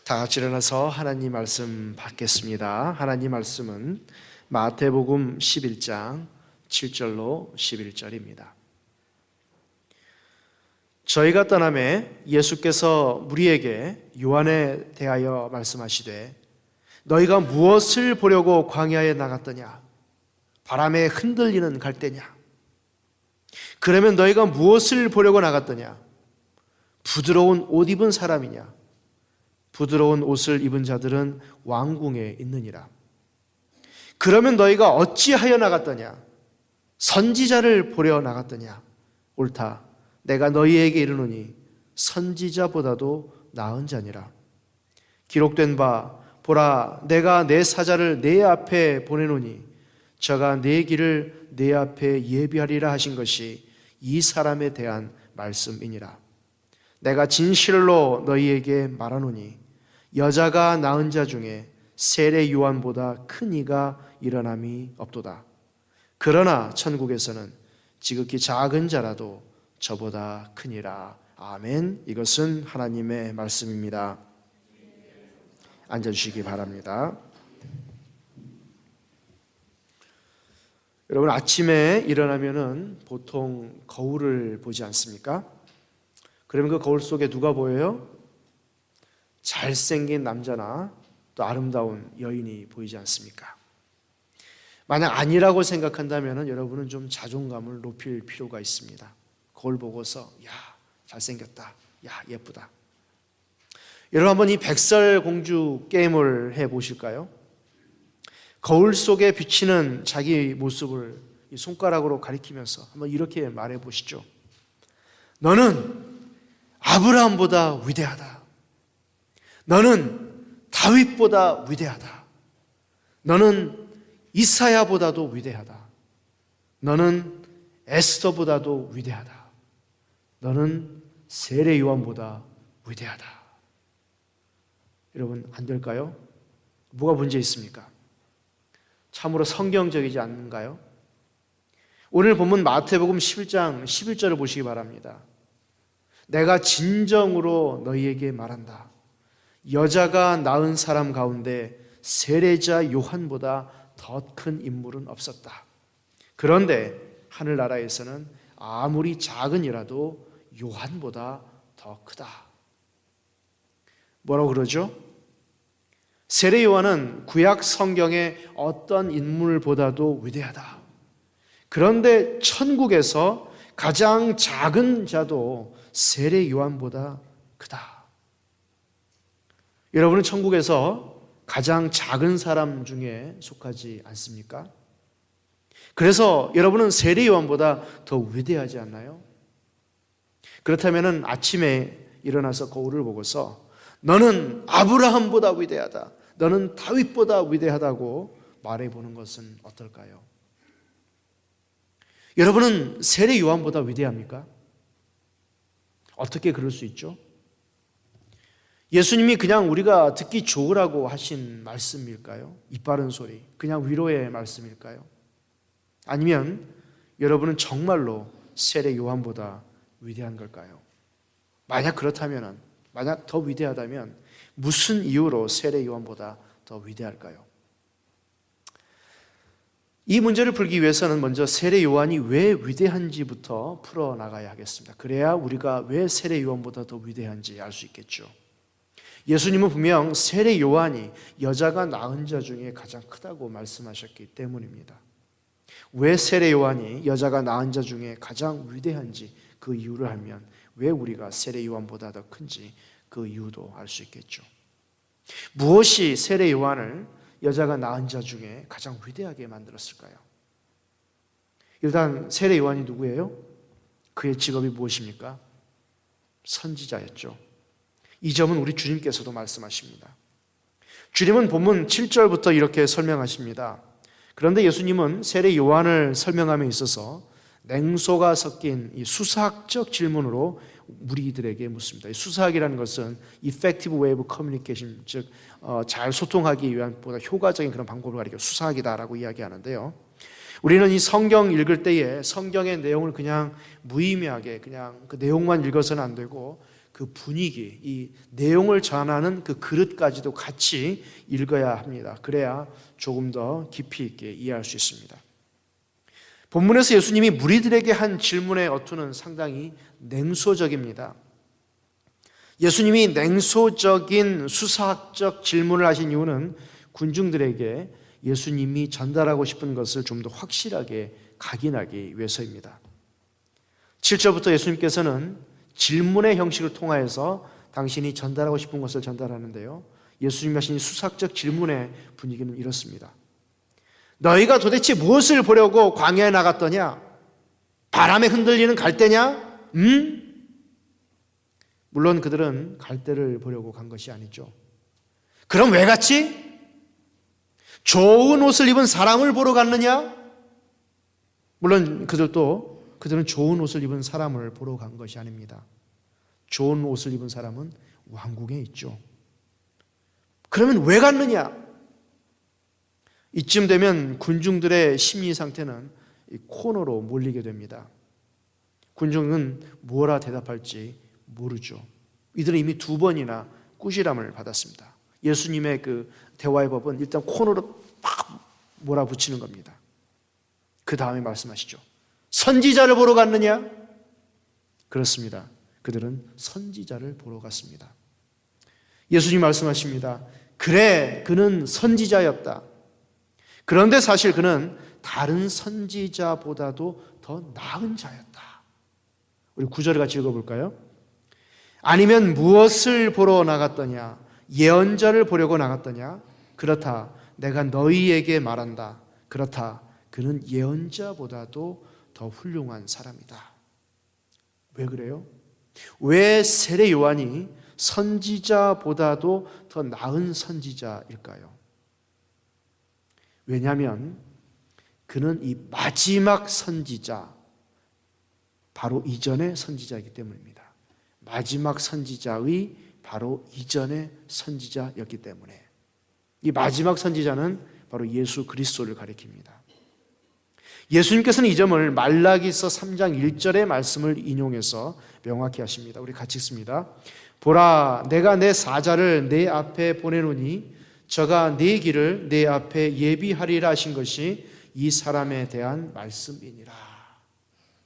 다 같이 일어나서 하나님 말씀 받겠습니다. 하나님 말씀은 마태복음 11장 7절로 11절입니다. 저희가 떠나매 예수께서 무리에게 요한에 대하여 말씀하시되 너희가 무엇을 보려고 광야에 나갔더냐? 바람에 흔들리는 갈대냐? 그러면 너희가 무엇을 보려고 나갔더냐? 부드러운 옷 입은 사람이냐? 부드러운 옷을 입은 자들은 왕궁에 있느니라. 그러면 너희가 어찌하여 나갔더냐? 선지자를 보려 나갔더냐? 옳다. 내가 너희에게 이르노니 선지자보다도 나은 자니라. 기록된 바 보라, 내가 내 사자를 내 앞에 보내노니 저가 내 길을 내 앞에 예비하리라 하신 것이 이 사람에 대한 말씀이니라. 내가 진실로 너희에게 말하노니 여자가 낳은 자 중에 세례 요한보다 큰 이가 일어남이 없도다. 그러나 천국에서는 지극히 작은 자라도 저보다 크니라. 아멘. 이것은 하나님의 말씀입니다. 앉아주시기 바랍니다. 여러분, 아침에 일어나면은 보통 거울을 보지 않습니까? 그러면 그 거울 속에 누가 보여요? 잘생긴 남자나 또 아름다운 여인이 보이지 않습니까? 만약 아니라고 생각한다면 여러분은 좀 자존감을 높일 필요가 있습니다. 거울 보고서 야, 잘생겼다, 야, 예쁘다. 여러분, 한번 이 백설공주 게임을 해보실까요? 거울 속에 비치는 자기 모습을 이 손가락으로 가리키면서 한번 이렇게 말해보시죠. 너는 아브라함보다 위대하다. 너는 다윗보다 위대하다. 너는 이사야보다도 위대하다. 너는 에스더보다도 위대하다. 너는 세례 요한보다 위대하다. 여러분, 안 될까요? 뭐가 문제 있습니까? 참으로 성경적이지 않는가요? 오늘 본문 마태복음 11장 11절을 보시기 바랍니다. 내가 진정으로 너희에게 말한다. 여자가 낳은 사람 가운데 세례자 요한보다 더 큰 인물은 없었다. 그런데 하늘나라에서는 아무리 작은 이라도 요한보다 더 크다. 뭐라고 그러죠? 세례 요한은 구약 성경의 어떤 인물보다도 위대하다. 그런데 천국에서 가장 작은 자도 세례 요한보다 크다. 여러분은 천국에서 가장 작은 사람 중에 속하지 않습니까? 그래서 여러분은 세례 요한보다 더 위대하지 않나요? 그렇다면 아침에 일어나서 거울을 보고서 너는 아브라함보다 위대하다, 너는 다윗보다 위대하다고 말해보는 것은 어떨까요? 여러분은 세례 요한보다 위대합니까? 어떻게 그럴 수 있죠? 예수님이 그냥 우리가 듣기 좋으라고 하신 말씀일까요? 이빠른 소리, 그냥 위로의 말씀일까요? 아니면 여러분은 정말로 세례 요한보다 위대한 걸까요? 만약 그렇다면, 만약 더 위대하다면 무슨 이유로 세례 요한보다 더 위대할까요? 이 문제를 풀기 위해서는 먼저 세례 요한이 왜 위대한지부터 풀어나가야 하겠습니다. 그래야 우리가 왜 세례 요한보다 더 위대한지 알 수 있겠죠. 예수님은 분명 세례 요한이 여자가 낳은 자 중에 가장 크다고 말씀하셨기 때문입니다. 왜 세례 요한이 여자가 낳은 자 중에 가장 위대한지 그 이유를 알면 왜 우리가 세례 요한보다 더 큰지 그 이유도 알 수 있겠죠. 무엇이 세례 요한을 여자가 낳은 자 중에 가장 위대하게 만들었을까요? 일단 세례 요한이 누구예요? 그의 직업이 무엇입니까? 선지자였죠. 이 점은 우리 주님께서도 말씀하십니다. 주님은 본문 7절부터 이렇게 설명하십니다. 그런데 예수님은 세례 요한을 설명함에 있어서 냉소가 섞인 이 수사학적 질문으로 무리들에게 묻습니다. 수사학이라는 것은 effective way of communication, 즉 잘 소통하기 위한 보다 효과적인 그런 방법을 가리켜 수사학이다라고 이야기하는데요. 우리는 이 성경 읽을 때에 성경의 내용을 그냥 무의미하게 그냥 그 내용만 읽어서는 안 되고 그 분위기, 이 내용을 전하는 그 그릇까지도 같이 읽어야 합니다. 그래야 조금 더 깊이 있게 이해할 수 있습니다. 본문에서 예수님이 무리들에게 한 질문의 어투는 상당히 냉소적입니다. 예수님이 냉소적인 수사학적 질문을 하신 이유는 군중들에게 예수님이 전달하고 싶은 것을 좀 더 확실하게 각인하기 위해서입니다. 7절부터 예수님께서는 질문의 형식을 통하여서 당신이 전달하고 싶은 것을 전달하는데요, 예수님이 하신 수사학적 질문의 분위기는 이렇습니다. 너희가 도대체 무엇을 보려고 광야에 나갔더냐? 바람에 흔들리는 갈대냐? 물론 그들은 갈대를 보려고 간 것이 아니죠. 그럼 왜 갔지? 좋은 옷을 입은 사람을 보러 갔느냐? 물론 그들은 좋은 옷을 입은 사람을 보러 간 것이 아닙니다. 좋은 옷을 입은 사람은 왕궁에 있죠. 그러면 왜 갔느냐? 이쯤 되면 군중들의 심리 상태는 코너로 몰리게 됩니다. 군중은 뭐라 대답할지 모르죠. 이들은 이미 2번이나 꾸지람을 받았습니다. 예수님의 그 대화의 법은 일단 코너로 팍 몰아붙이는 겁니다. 그 다음에 말씀하시죠. 선지자를 보러 갔느냐? 그렇습니다. 그들은 선지자를 보러 갔습니다. 예수님 말씀하십니다. 그래, 그는 선지자였다. 그런데 사실 그는 다른 선지자보다도 더 나은 자였다. 우리 9절을 같이 읽어볼까요? 아니면 무엇을 보러 나갔더냐? 예언자를 보려고 나갔더냐? 그렇다, 내가 너희에게 말한다. 그렇다, 그는 예언자보다도 더 훌륭한 사람이다. 왜 그래요? 왜 세례 요한이 선지자보다도 더 나은 선지자일까요? 왜냐하면 그는 이 마지막 선지자, 바로 이전의 선지자이기 때문입니다. 마지막 선지자의 바로 이전의 선지자였기 때문에, 이 마지막 선지자는 바로 예수 그리스도를 가리킵니다. 예수님께서는 이 점을 말라기서 3장 1절의 말씀을 인용해서 명확히 하십니다. 우리 같이 읽습니다. 보라, 내가 내 사자를 내 앞에 보내노니 저가 네 길을 내 앞에 예비하리라 하신 것이 이 사람에 대한 말씀이니라.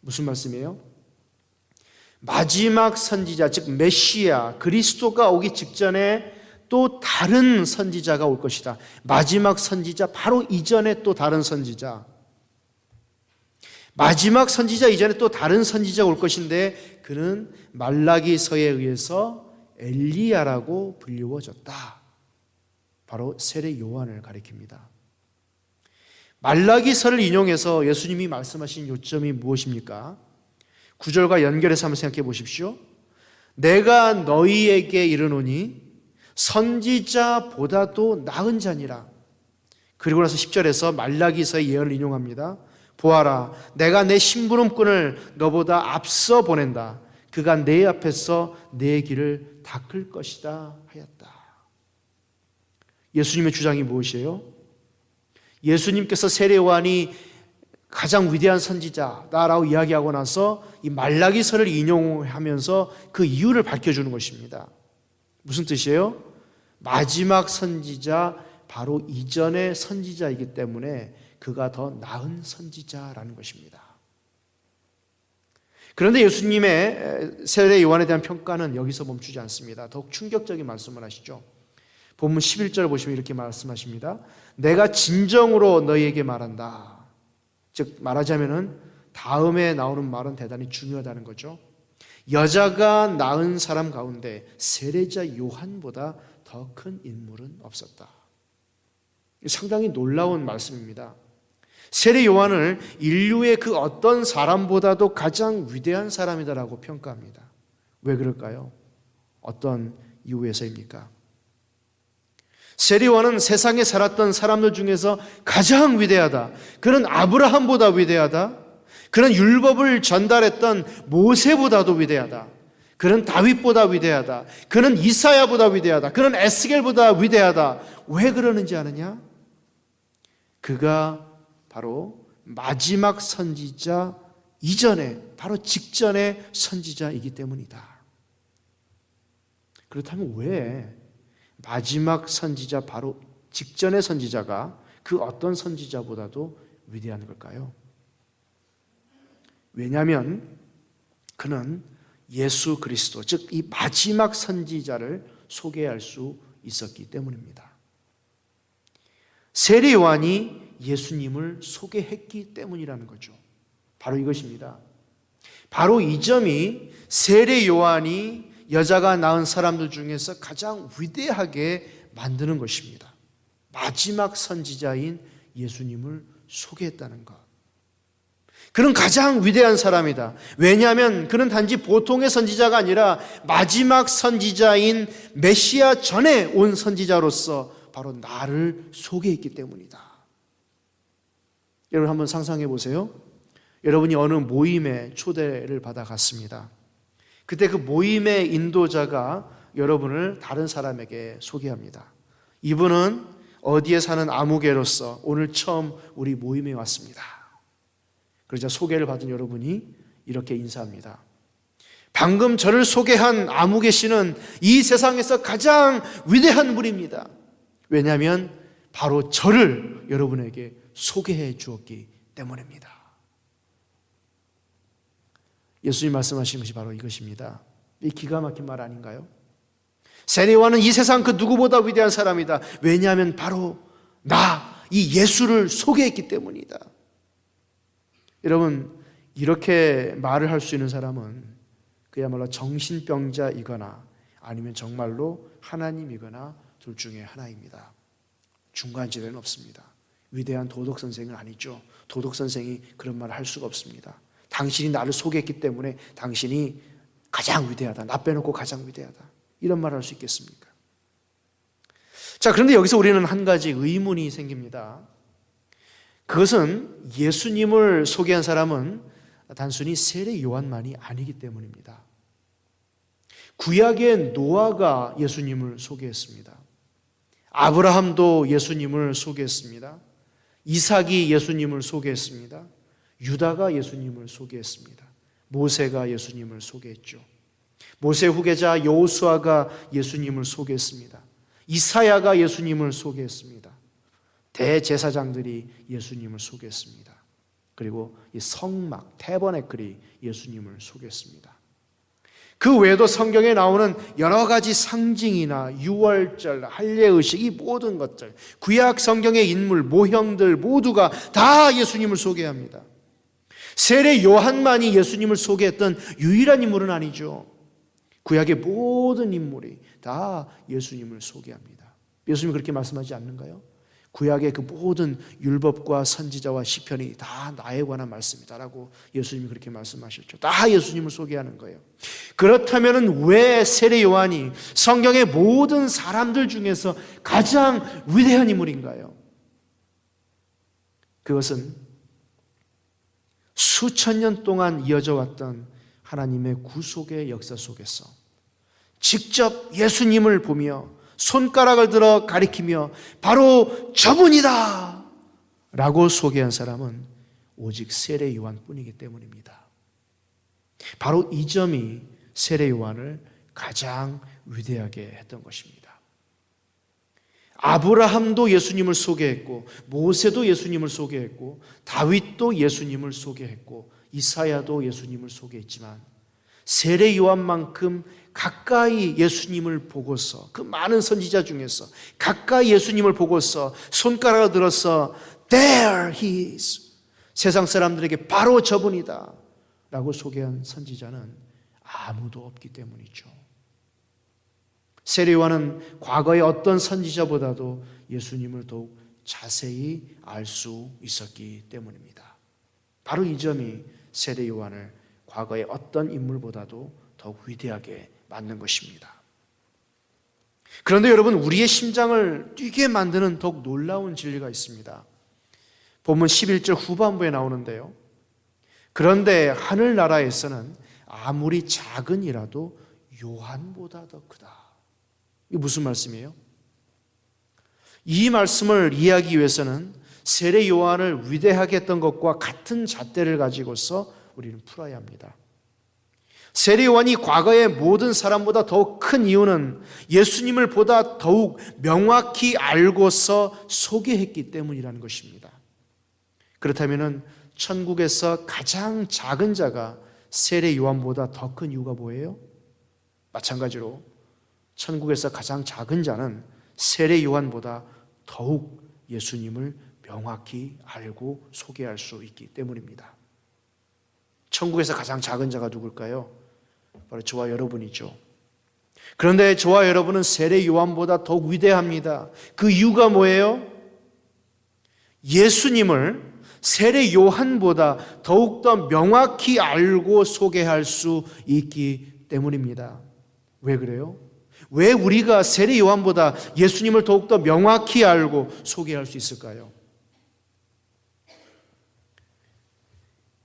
무슨 말씀이에요? 마지막 선지자, 즉 메시아 그리스도가 오기 직전에 또 다른 선지자가 올 것이다. 마지막 선지자, 바로 이전에 또 다른 선지자, 마지막 선지자 이전에 또 다른 선지자가 올 것인데 그는 말라기서에 의해서 엘리야라고 불리워졌다. 바로 세례 요한을 가리킵니다. 말라기서를 인용해서 예수님이 말씀하신 요점이 무엇입니까? 9절과 연결해서 한번 생각해 보십시오. 내가 너희에게 이르노니 선지자보다도 나은 자니라. 그리고 나서 10절에서 말라기서의 예언을 인용합니다. 보아라, 내가 내 심부름꾼을 너보다 앞서 보낸다. 그가 내 앞에서 내 길을 닦을 것이다 하였다. 예수님의 주장이 무엇이에요? 예수님께서 세례 요한이 가장 위대한 선지자다라고 이야기하고 나서 이 말라기서를 인용하면서 그 이유를 밝혀주는 것입니다. 무슨 뜻이에요? 마지막 선지자, 바로 이전의 선지자이기 때문에 그가 더 나은 선지자라는 것입니다. 그런데 예수님의 세례 요한에 대한 평가는 여기서 멈추지 않습니다. 더욱 충격적인 말씀을 하시죠. 본문 11절 보시면 이렇게 말씀하십니다. 내가 진정으로 너희에게 말한다. 즉 말하자면은 다음에 나오는 말은 대단히 중요하다는 거죠. 여자가 낳은 사람 가운데 세례자 요한보다 더 큰 인물은 없었다. 상당히 놀라운 말씀입니다. 세례 요한을 인류의 그 어떤 사람보다도 가장 위대한 사람이다라고 평가합니다. 왜 그럴까요? 어떤 이유에서입니까? 세례 요한은 세상에 살았던 사람들 중에서 가장 위대하다. 그는 아브라함보다 위대하다. 그는 율법을 전달했던 모세보다도 위대하다. 그는 다윗보다 위대하다. 그는 이사야보다 위대하다. 그는 에스겔보다 위대하다. 왜 그러는지 아느냐? 그가 바로 마지막 선지자 이전에, 바로 직전의 선지자이기 때문이다. 그렇다면 왜 마지막 선지자, 바로 직전의 선지자가 그 어떤 선지자보다도 위대한 걸까요? 왜냐하면 그는 예수 그리스도, 즉 이 마지막 선지자를 소개할 수 있었기 때문입니다. 세례 요한이 예수님을 소개했기 때문이라는 거죠. 바로 이것입니다. 바로 이 점이 세례 요한이 여자가 낳은 사람들 중에서 가장 위대하게 만드는 것입니다. 마지막 선지자인 예수님을 소개했다는 것. 그는 가장 위대한 사람이다. 왜냐하면 그는 단지 보통의 선지자가 아니라 마지막 선지자인 메시아 전에 온 선지자로서 바로 나를 소개했기 때문이다. 여러분 한번 상상해 보세요. 여러분이 어느 모임에 초대를 받아 갔습니다. 그때 그 모임의 인도자가 여러분을 다른 사람에게 소개합니다. 이분은 어디에 사는 아무개로서 오늘 처음 우리 모임에 왔습니다. 그러자 소개를 받은 여러분이 이렇게 인사합니다. 방금 저를 소개한 아무개 씨는 이 세상에서 가장 위대한 분입니다. 왜냐하면 바로 저를 여러분에게 소개해 주었기 때문입니다. 예수님 말씀하신 것이 바로 이것입니다. 이 기가 막힌 말 아닌가요? 세례 요한은 이 세상 그 누구보다 위대한 사람이다. 왜냐하면 바로 이 예수를 소개했기 때문이다. 여러분, 이렇게 말을 할 수 있는 사람은 그야말로 정신병자이거나 아니면 정말로 하나님이거나 둘 중에 하나입니다. 중간지대는 없습니다. 위대한 도덕선생은 아니죠. 도덕선생이 그런 말을 할 수가 없습니다. 당신이 나를 소개했기 때문에 당신이 가장 위대하다. 나 빼놓고 가장 위대하다. 이런 말을 할 수 있겠습니까? 자, 그런데 여기서 우리는 한 가지 의문이 생깁니다. 그것은 예수님을 소개한 사람은 단순히 세례 요한만이 아니기 때문입니다. 구약의 노아가 예수님을 소개했습니다. 아브라함도 예수님을 소개했습니다. 이삭이 예수님을 소개했습니다. 유다가 예수님을 소개했습니다. 모세가 예수님을 소개했죠. 모세 후계자 여호수아가 예수님을 소개했습니다. 이사야가 예수님을 소개했습니다. 대제사장들이 예수님을 소개했습니다. 그리고 이 성막, 태버네클이 예수님을 소개했습니다. 그 외에도 성경에 나오는 여러 가지 상징이나 유월절, 할례의식, 이 모든 것들, 구약 성경의 인물, 모형들 모두가 다 예수님을 소개합니다. 세례 요한만이 예수님을 소개했던 유일한 인물은 아니죠. 구약의 모든 인물이 다 예수님을 소개합니다. 예수님이 그렇게 말씀하지 않는가요? 구약의 그 모든 율법과 선지자와 시편이 다 나에 관한 말씀이다라고 예수님이 그렇게 말씀하셨죠. 다 예수님을 소개하는 거예요. 그렇다면 왜 세례 요한이 성경의 모든 사람들 중에서 가장 위대한 인물인가요? 그것은 수천 년 동안 이어져 왔던 하나님의 구속의 역사 속에서 직접 예수님을 보며 손가락을 들어 가리키며 바로 저분이다 라고 소개한 사람은 오직 세례 요한뿐이기 때문입니다. 바로 이 점이 세례 요한을 가장 위대하게 했던 것입니다. 아브라함도 예수님을 소개했고, 모세도 예수님을 소개했고, 다윗도 예수님을 소개했고, 이사야도 예수님을 소개했지만 세례 요한만큼 가까이 예수님을 보고서, 그 많은 선지자 중에서 가까이 예수님을 보고서 손가락을 들어서 There he is, 세상 사람들에게 바로 저분이다 라고 소개한 선지자는 아무도 없기 때문이죠. 세례 요한은 과거의 어떤 선지자보다도 예수님을 더욱 자세히 알 수 있었기 때문입니다. 바로 이 점이 세례 요한을 과거의 어떤 인물보다도 더욱 위대하게 만든 것입니다. 그런데 여러분, 우리의 심장을 뛰게 만드는 더욱 놀라운 진리가 있습니다. 본문 11절 후반부에 나오는데요. 그런데 하늘나라에서는 아무리 작은 이라도 요한보다 더 크다. 이게 무슨 말씀이에요? 이 말씀을 이해하기 위해서는 세례 요한을 위대하게 했던 것과 같은 잣대를 가지고서 우리는 풀어야 합니다. 세례 요한이 과거의 모든 사람보다 더욱 큰 이유는 예수님을 보다 더욱 명확히 알고서 소개했기 때문이라는 것입니다. 그렇다면 천국에서 가장 작은 자가 세례 요한보다 더 큰 이유가 뭐예요? 마찬가지로 천국에서 가장 작은 자는 세례 요한보다 더욱 예수님을 명확히 알고 소개할 수 있기 때문입니다. 천국에서 가장 작은 자가 누굴까요? 바로 저와 여러분이죠. 그런데 저와 여러분은 세례 요한보다 더욱 위대합니다. 그 이유가 뭐예요? 예수님을 세례 요한보다 더욱더 명확히 알고 소개할 수 있기 때문입니다. 왜 그래요? 왜 우리가 세례 요한보다 예수님을 더욱더 명확히 알고 소개할 수 있을까요?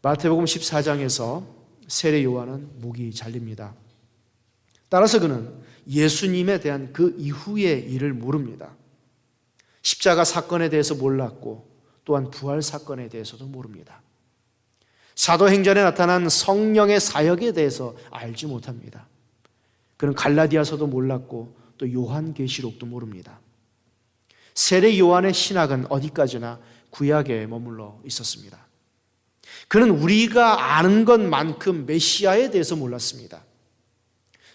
마태복음 14장에서 세례 요한은 목이 잘립니다. 따라서 그는 예수님에 대한 그 이후의 일을 모릅니다. 십자가 사건에 대해서 몰랐고 또한 부활 사건에 대해서도 모릅니다. 사도행전에 나타난 성령의 사역에 대해서 알지 못합니다. 그는 갈라디아서도 몰랐고 또 요한계시록도 모릅니다. 세례 요한의 신학은 어디까지나 구약에 머물러 있었습니다. 그는 우리가 아는 것만큼 메시아에 대해서 몰랐습니다.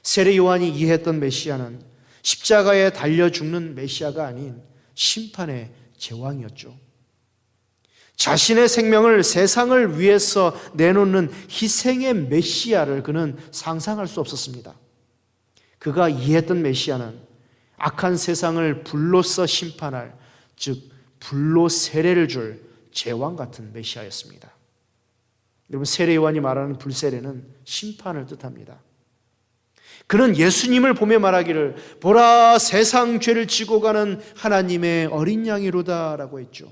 세례 요한이 이해했던 메시아는 십자가에 달려 죽는 메시아가 아닌 심판의 제왕이었죠. 자신의 생명을 세상을 위해서 내놓는 희생의 메시아를 그는 상상할 수 없었습니다. 그가 이해했던 메시아는 악한 세상을 불로써 심판할, 즉 불로 세례를 줄 제왕 같은 메시아였습니다. 여러분, 세례 요한이 말하는 불세례는 심판을 뜻합니다. 그는 예수님을 보며 말하기를 보라 세상 죄를 지고 가는 하나님의 어린 양이로다 라고 했죠.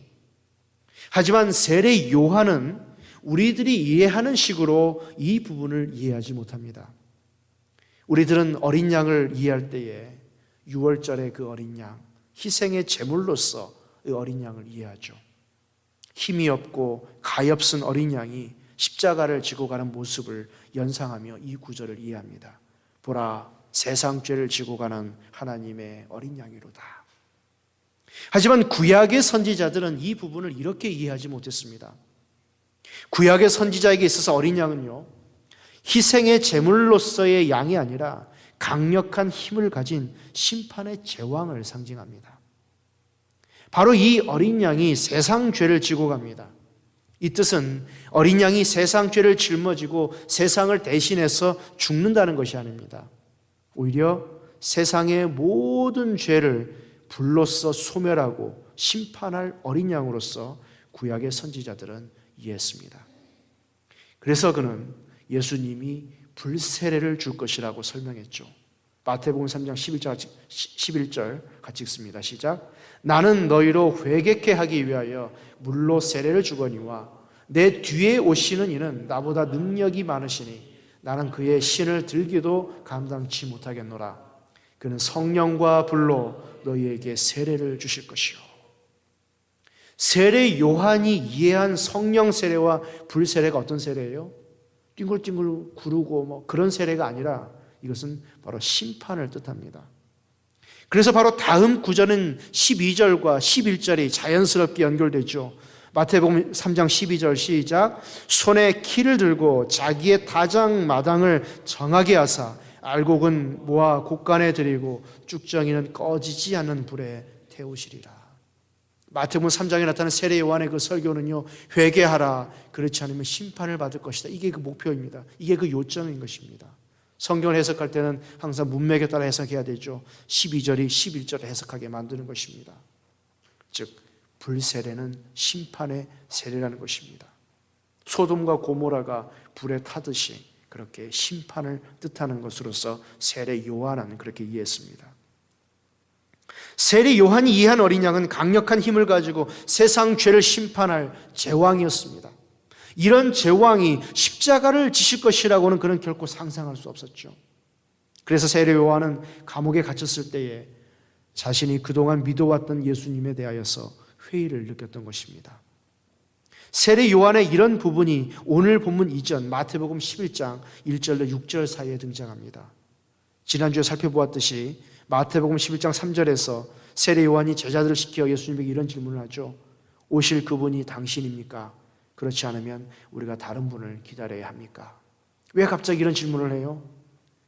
하지만 세례 요한은 우리들이 이해하는 식으로 이 부분을 이해하지 못합니다. 우리들은 어린 양을 이해할 때에 6월절의 그 어린 양, 희생의 제물로서 그 어린 양을 이해하죠. 힘이 없고 가엾은 어린 양이 십자가를 지고 가는 모습을 연상하며 이 구절을 이해합니다. 보라 세상 죄를 지고 가는 하나님의 어린 양이로다. 하지만 구약의 선지자들은 이 부분을 이렇게 이해하지 못했습니다. 구약의 선지자에게 있어서 어린 양은요, 희생의 제물로서의 양이 아니라 강력한 힘을 가진 심판의 제왕을 상징합니다. 바로 이 어린 양이 세상 죄를 지고 갑니다. 이 뜻은 어린 양이 세상 죄를 짊어지고 세상을 대신해서 죽는다는 것이 아닙니다. 오히려 세상의 모든 죄를 불로써 소멸하고 심판할 어린 양으로서 구약의 선지자들은 이해했습니다. 그래서 그는 예수님이 불세례를 줄 것이라고 설명했죠. 마태복음 3장 11절 같이 읽습니다. 시작. 나는 너희로 회개케 하기 위하여 물로 세례를 주거니와 내 뒤에 오시는 이는 나보다 능력이 많으시니 나는 그의 신을 들기도 감당치 못하겠노라. 그는 성령과 불로 너희에게 세례를 주실 것이요. 세례 요한이 이해한 성령 세례와 불 세례가 어떤 세례예요? 띵글띵글 구르고 그런 세례가 아니라 이것은 바로 심판을 뜻합니다. 그래서 바로 다음 구절은 12절과 11절이 자연스럽게 연결되죠. 마태복음 3장 12절 시작. 손에 키를 들고 자기의 타작 마당을 정하게 하사 알곡은 모아 곳간에 들이고 쭉정이는 꺼지지 않는 불에 태우시리라. 마태복음 3장에 나타난 세례 요한의 그 설교는요, 회개하라, 그렇지 않으면 심판을 받을 것이다. 이게 그 목표입니다. 이게 그 요점인 것입니다. 성경을 해석할 때는 항상 문맥에 따라 해석해야 되죠. 12절이 11절을 해석하게 만드는 것입니다. 즉 불세례는 심판의 세례라는 것입니다. 소돔과 고모라가 불에 타듯이 그렇게 심판을 뜻하는 것으로서 세례 요한은 그렇게 이해했습니다. 세례 요한이 이해한 어린 양은 강력한 힘을 가지고 세상 죄를 심판할 제왕이었습니다. 이런 제왕이 십자가를 지실 것이라고는 그는 결코 상상할 수 없었죠. 그래서 세례 요한은 감옥에 갇혔을 때에 자신이 그동안 믿어왔던 예수님에 대하여서 회의를 느꼈던 것입니다. 세례 요한의 이런 부분이 오늘 본문 이전 마태복음 11장 1절로 6절 사이에 등장합니다. 지난주에 살펴보았듯이 마태복음 11장 3절에서 세례 요한이 제자들을 시켜 예수님에게 이런 질문을 하죠. 오실 그분이 당신입니까? 그렇지 않으면 우리가 다른 분을 기다려야 합니까? 왜 갑자기 이런 질문을 해요?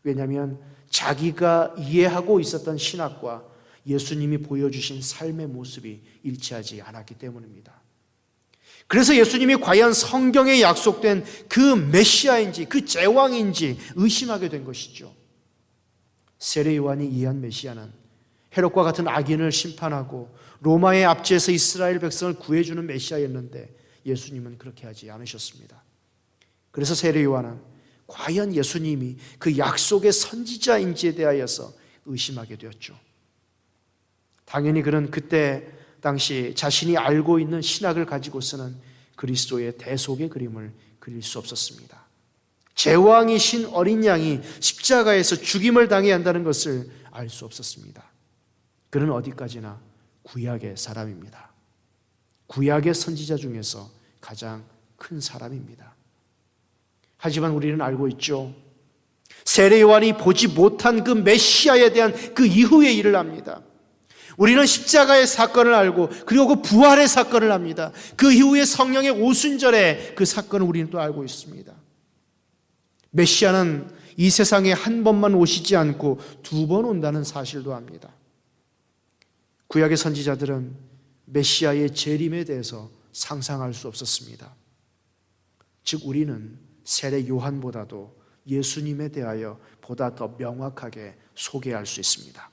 왜냐하면 자기가 이해하고 있었던 신학과 예수님이 보여주신 삶의 모습이 일치하지 않았기 때문입니다. 그래서 예수님이 과연 성경에 약속된 그 메시아인지 그 제왕인지 의심하게 된 것이죠. 세례 요한이 이해한 메시아는 헤롯과 같은 악인을 심판하고 로마의 압제에서 이스라엘 백성을 구해주는 메시아였는데 예수님은 그렇게 하지 않으셨습니다. 그래서 세례 요한은 과연 예수님이 그 약속의 선지자인지에 대하여서 의심하게 되었죠. 당연히 그는 그때 당시 자신이 알고 있는 신학을 가지고서는 그리스도의 대속의 그림을 그릴 수 없었습니다. 제왕이신 어린 양이 십자가에서 죽임을 당해야 한다는 것을 알 수 없었습니다. 그는 어디까지나 구약의 사람입니다. 구약의 선지자 중에서 가장 큰 사람입니다. 하지만 우리는 알고 있죠. 세례 요한이 보지 못한 그 메시아에 대한 그 이후의 일을 압니다. 우리는 십자가의 사건을 알고 그리고 그 부활의 사건을 압니다. 그 이후에 성령의 오순절의 그 사건을 우리는 또 알고 있습니다. 메시아는 이 세상에 한 번만 오시지 않고 두 번 온다는 사실도 압니다. 구약의 선지자들은 메시아의 재림에 대해서 상상할 수 없었습니다. 즉 우리는 세례 요한보다도 예수님에 대하여 보다 더 명확하게 소개할 수 있습니다.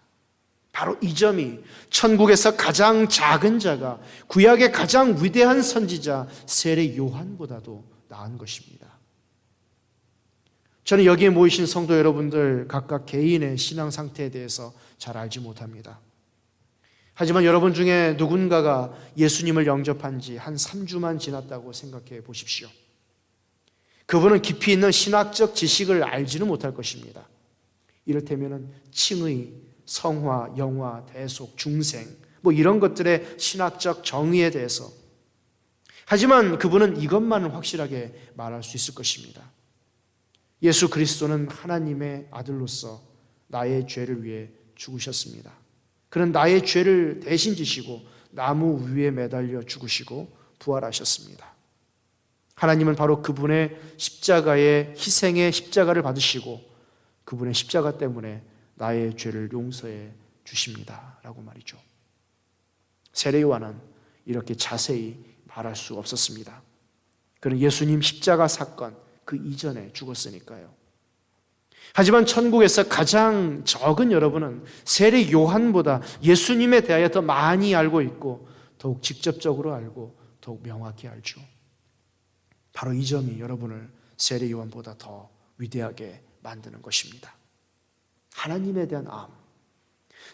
바로 이 점이 천국에서 가장 작은 자가 구약의 가장 위대한 선지자 세례 요한보다도 나은 것입니다. 저는 여기에 모이신 성도 여러분들 각각 개인의 신앙 상태에 대해서 잘 알지 못합니다. 하지만 여러분 중에 누군가가 예수님을 영접한 지 한 3주만 지났다고 생각해 보십시오. 그분은 깊이 있는 신학적 지식을 알지는 못할 것입니다. 이를테면 칭의, 성화, 영화, 대속, 중생 이런 것들의 신학적 정의에 대해서 하지만 그분은 이것만은 확실하게 말할 수 있을 것입니다. 예수 그리스도는 하나님의 아들로서 나의 죄를 위해 죽으셨습니다. 그는 나의 죄를 대신 지시고 나무 위에 매달려 죽으시고 부활하셨습니다. 하나님은 바로 그분의 십자가의 희생의 십자가를 받으시고 그분의 십자가 때문에 나의 죄를 용서해 주십니다 라고 말이죠. 세례 요한은 이렇게 자세히 말할 수 없었습니다. 그는 예수님 십자가 사건 그 이전에 죽었으니까요. 하지만 천국에서 가장 적은 여러분은 세례 요한보다 예수님에 대하여 더 많이 알고 있고 더욱 직접적으로 알고 더욱 명확히 알죠. 바로 이 점이 여러분을 세례 요한보다 더 위대하게 만드는 것입니다. 하나님에 대한 암,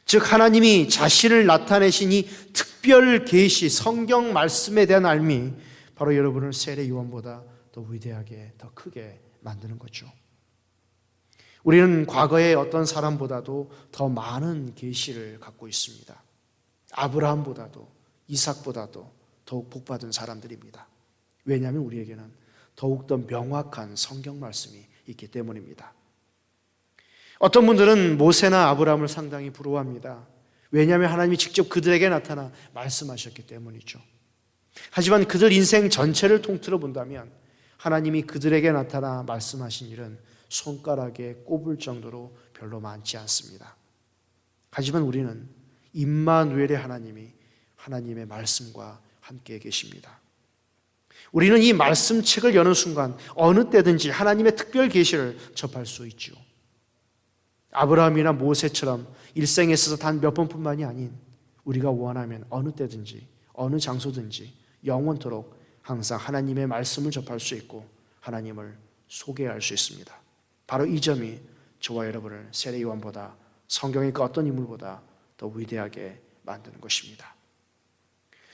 즉 하나님이 자신을 나타내신 이 특별 계시, 성경 말씀에 대한 알미, 바로 여러분을 세례 요한보다 더 위대하게, 더 크게 만드는 거죠. 우리는 과거의 어떤 사람보다도 더 많은 계시를 갖고 있습니다. 아브라함보다도 이삭보다도 더욱 복받은 사람들입니다. 왜냐하면 우리에게는 더욱더 명확한 성경 말씀이 있기 때문입니다. 어떤 분들은 모세나 아브라함을 상당히 부러워합니다. 왜냐하면 하나님이 직접 그들에게 나타나 말씀하셨기 때문이죠. 하지만 그들 인생 전체를 통틀어 본다면 하나님이 그들에게 나타나 말씀하신 일은 손가락에 꼽을 정도로 별로 많지 않습니다. 하지만 우리는 임마누엘의 하나님이 하나님의 말씀과 함께 계십니다. 우리는 이 말씀책을 여는 순간 어느 때든지 하나님의 특별 계시를 접할 수 있죠. 아브라함이나 모세처럼 일생에 있어서 단 몇 번뿐만이 아닌 우리가 원하면 어느 때든지 어느 장소든지 영원토록 항상 하나님의 말씀을 접할 수 있고 하나님을 소개할 수 있습니다. 바로 이 점이 저와 여러분을 세례 요한보다 성경의 그 어떤 인물보다 더 위대하게 만드는 것입니다.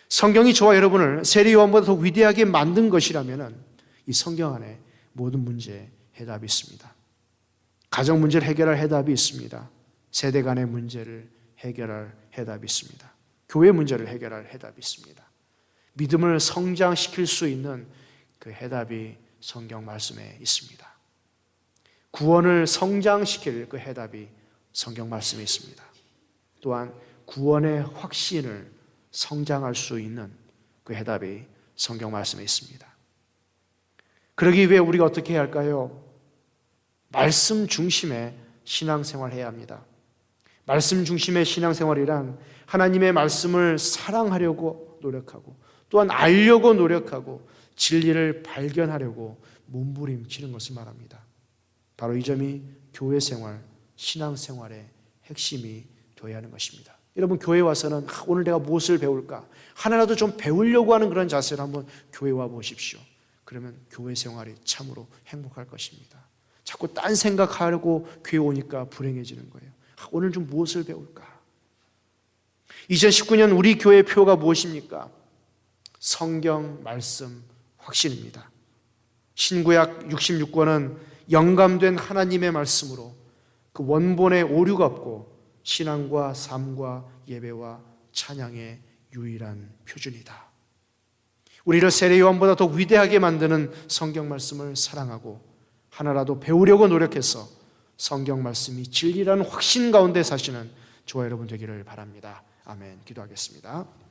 성경이 저와 여러분을 세례 요한보다 더 위대하게 만든 것이라면 이 성경 안에 모든 문제에 해답이 있습니다. 가정 문제를 해결할 해답이 있습니다. 세대 간의 문제를 해결할 해답이 있습니다. 교회 문제를 해결할 해답이 있습니다. 믿음을 성장시킬 수 있는 그 해답이 성경 말씀에 있습니다. 구원을 성장시킬 그 해답이 성경 말씀에 있습니다. 또한 구원의 확신을 성장할 수 있는 그 해답이 성경 말씀에 있습니다. 그러기 위해 우리가 어떻게 해야 할까요? 말씀 중심의 신앙생활을 해야 합니다. 말씀 중심의 신앙생활이란 하나님의 말씀을 사랑하려고 노력하고 또한 알려고 노력하고 진리를 발견하려고 몸부림치는 것을 말합니다. 바로 이 점이 교회생활, 신앙생활의 핵심이 되어야 하는 것입니다. 여러분, 교회 와서는 오늘 내가 무엇을 배울까? 하나라도 좀 배우려고 하는 그런 자세를 한번 교회 와 보십시오. 그러면 교회 생활이 참으로 행복할 것입니다. 자꾸 딴 생각하려고 교회 오니까 불행해지는 거예요. 오늘 좀 무엇을 배울까? 2019년 우리 교회의 표가 무엇입니까? 성경 말씀 확신입니다. 신구약 66권은 영감된 하나님의 말씀으로 그 원본에 오류가 없고 신앙과 삶과 예배와 찬양의 유일한 표준이다. 우리를 세례 요한보다 더 위대하게 만드는 성경 말씀을 사랑하고 하나라도 배우려고 노력해서 성경 말씀이 진리라는 확신 가운데 사시는 저와 여러분 되기를 바랍니다. 아멘. 기도하겠습니다.